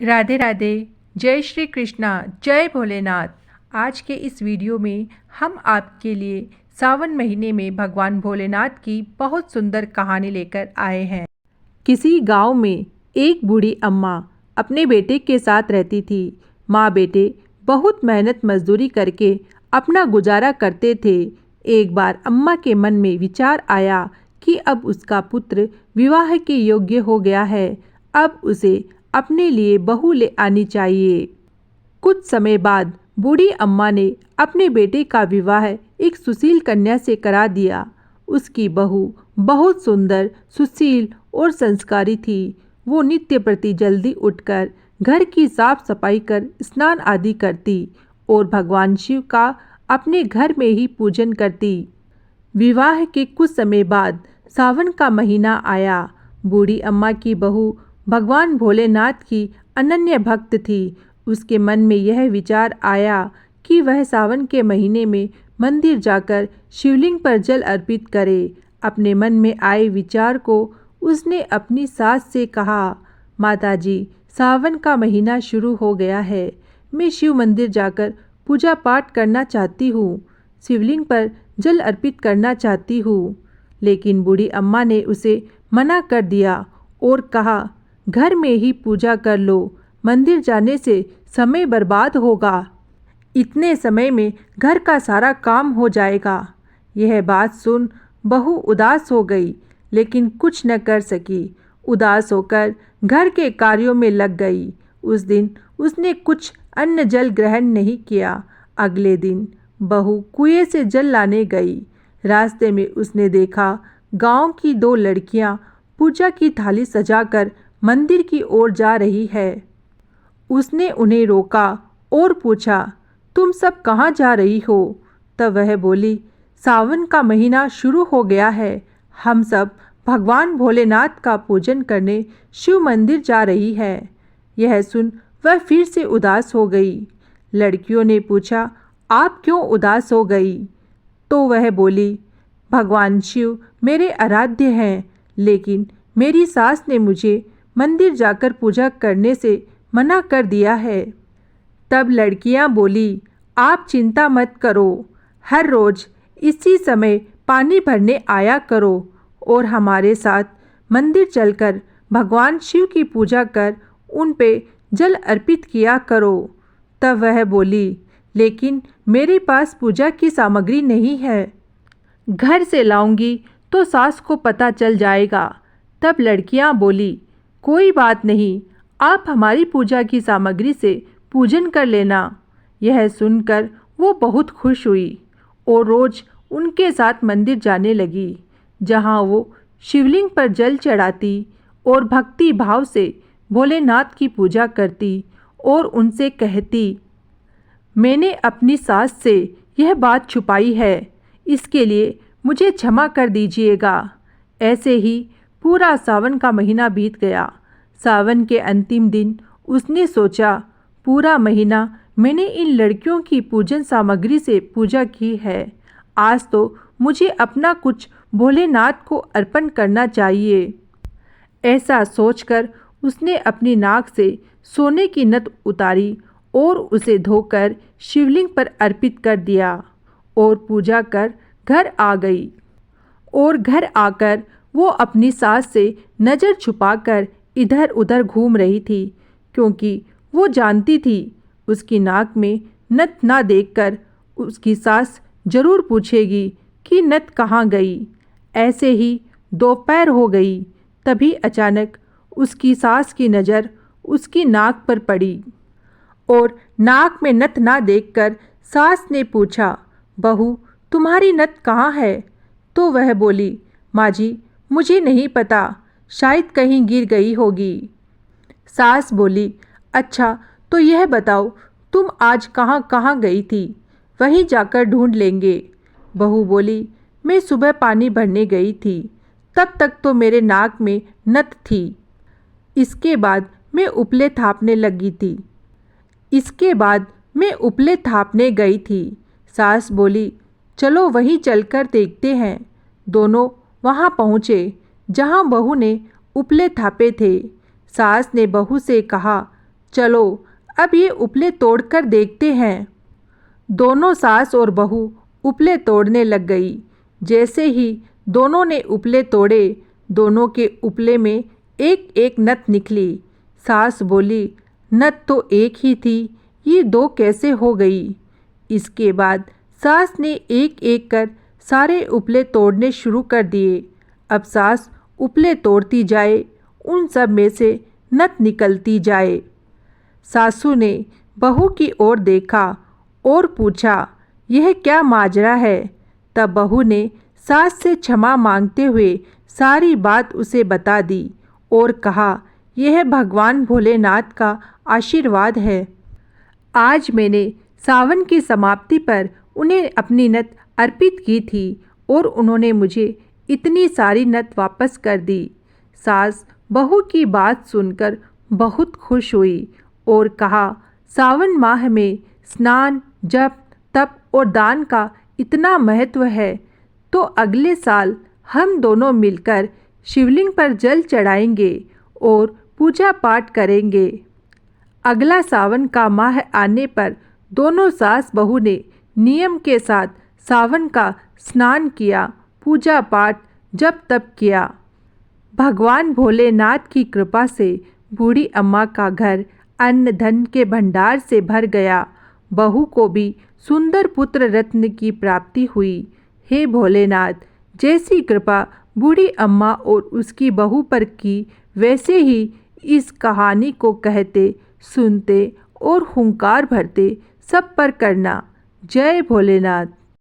राधे राधे। जय श्री कृष्णा, जय भोलेनाथ। आज के इस वीडियो में हम आपके लिए सावन महीने में भगवान भोलेनाथ की बहुत सुंदर कहानी लेकर आए हैं। किसी गांव में एक बूढ़ी अम्मा अपने बेटे के साथ रहती थी। माँ बेटे बहुत मेहनत मजदूरी करके अपना गुजारा करते थे। एक बार अम्मा के मन में विचार आया कि अब उसका पुत्र विवाह के योग्य हो गया है, अब उसे अपने लिए बहू ले आनी चाहिए। कुछ समय बाद बूढ़ी अम्मा ने अपने बेटे का विवाह एक सुशील कन्या से करा दिया। उसकी बहू बहुत सुंदर, सुशील और संस्कारी थी। वो नित्य प्रति जल्दी उठकर घर की साफ सफाई कर स्नान आदि करती और भगवान शिव का अपने घर में ही पूजन करती। विवाह के कुछ समय बाद सावन का महीना आया। बूढ़ी अम्मा की बहू भगवान भोलेनाथ की अनन्य भक्त थी। उसके मन में यह विचार आया कि वह सावन के महीने में मंदिर जाकर शिवलिंग पर जल अर्पित करे। अपने मन में आए विचार को उसने अपनी सास से कहा, माताजी, सावन का महीना शुरू हो गया है। मैं शिव मंदिर जाकर पूजा पाठ करना चाहती हूँ, शिवलिंग पर जल अर्पित करना चाहती हूँ। लेकिन बूढ़ी अम्मा ने उसे मना कर दिया और कहा, घर में ही पूजा कर लो, मंदिर जाने से समय बर्बाद होगा। इतने समय में घर का सारा काम हो जाएगा। यह बात सुन बहू उदास हो गई, लेकिन कुछ न कर सकी। उदास होकर घर के कार्यों में लग गई। उस दिन उसने कुछ अन्न जल ग्रहण नहीं किया। अगले दिन बहू कुएं से जल लाने गई। रास्ते में उसने देखा गांव की दो लड़कियां पूजा की थाली सजाकर मंदिर की ओर जा रही है। उसने उन्हें रोका और पूछा, तुम सब कहाँ जा रही हो? तब वह बोली, सावन का महीना शुरू हो गया है, हम सब भगवान भोलेनाथ का पूजन करने शिव मंदिर जा रही है। यह सुन वह फिर से उदास हो गई। लड़कियों ने पूछा, आप क्यों उदास हो गई? तो वह बोली, भगवान शिव मेरे आराध्य हैं, लेकिन मेरी सास ने मुझे मंदिर जाकर पूजा करने से मना कर दिया है। तब लड़कियां बोली, आप चिंता मत करो, हर रोज इसी समय पानी भरने आया करो और हमारे साथ मंदिर चलकर भगवान शिव की पूजा कर उन पे जल अर्पित किया करो। तब वह बोली, लेकिन मेरे पास पूजा की सामग्री नहीं है, घर से लाऊंगी तो सास को पता चल जाएगा। तब लड़कियां बोली, कोई बात नहीं, आप हमारी पूजा की सामग्री से पूजन कर लेना। यह सुनकर वो बहुत खुश हुई और रोज उनके साथ मंदिर जाने लगी, जहां वो शिवलिंग पर जल चढ़ाती और भक्ति भाव से भोलेनाथ की पूजा करती और उनसे कहती, मैंने अपनी सास से यह बात छुपाई है, इसके लिए मुझे क्षमा कर दीजिएगा। ऐसे ही पूरा सावन का महीना बीत गया। सावन के अंतिम दिन उसने सोचा, पूरा महीना मैंने इन लड़कियों की पूजन सामग्री से पूजा की है, आज तो मुझे अपना कुछ भोलेनाथ को अर्पण करना चाहिए। ऐसा सोचकर उसने अपनी नाक से सोने की नथ उतारी और उसे धोकर शिवलिंग पर अर्पित कर दिया और पूजा कर घर आ गई। और घर आकर वो अपनी सास से नज़र छुपाकर इधर उधर घूम रही थी, क्योंकि वो जानती थी उसकी नाक में नथ ना देखकर उसकी सास जरूर पूछेगी कि नथ कहाँ गई। ऐसे ही दोपहर हो गई। तभी अचानक उसकी सास की नज़र उसकी नाक पर पड़ी और नाक में नथ ना देखकर सास ने पूछा, बहू, तुम्हारी नथ कहाँ है? तो वह बोली, माँ जी, मुझे नहीं पता, शायद कहीं गिर गई होगी। सास बोली, अच्छा तो यह बताओ, तुम आज कहाँ कहाँ गई थी? वहीं जाकर ढूंढ लेंगे। बहू बोली, मैं सुबह पानी भरने गई थी, तब तक तो मेरे नाक में नथ थी। इसके बाद मैं उपले थापने गई थी। सास बोली, चलो वहीं चलकर देखते हैं। दोनों वहां पहुँचे जहां बहू ने उपले थापे थे। सास ने बहू से कहा, चलो अब ये उपले तोड़कर देखते हैं। दोनों सास और बहू उपले तोड़ने लग गई। जैसे ही दोनों ने उपले तोड़े, दोनों के उपले में एक एक नत निकली। सास बोली, नत तो एक ही थी, ये दो कैसे हो गई? इसके बाद सास ने एक एक कर सारे उपले तोड़ने शुरू कर दिए। अब सास उपले तोड़ती जाए, उन सब में से नत निकलती जाए। सासू ने बहू की ओर देखा और पूछा, यह क्या माजरा है? तब बहू ने सास से क्षमा मांगते हुए सारी बात उसे बता दी और कहा, यह भगवान भोलेनाथ का आशीर्वाद है। आज मैंने सावन की समाप्ति पर उन्हें अपनी नत अर्पित की थी और उन्होंने मुझे इतनी सारी नत वापस कर दी। सास बहू की बात सुनकर बहुत खुश हुई और कहा, सावन माह में स्नान, जप, तप और दान का इतना महत्व है, तो अगले साल हम दोनों मिलकर शिवलिंग पर जल चढ़ाएंगे और पूजा पाठ करेंगे। अगला सावन का माह आने पर दोनों सास बहू ने नियम के साथ सावन का स्नान किया, पूजा पाठ, जप तप किया। भगवान भोलेनाथ की कृपा से बूढ़ी अम्मा का घर अन्न धन के भंडार से भर गया। बहू को भी सुंदर पुत्र रत्न की प्राप्ति हुई। हे भोलेनाथ, जैसी कृपा बूढ़ी अम्मा और उसकी बहू पर की, वैसे ही इस कहानी को कहते, सुनते और हुंकार भरते सब पर करना। जय भोलेनाथ।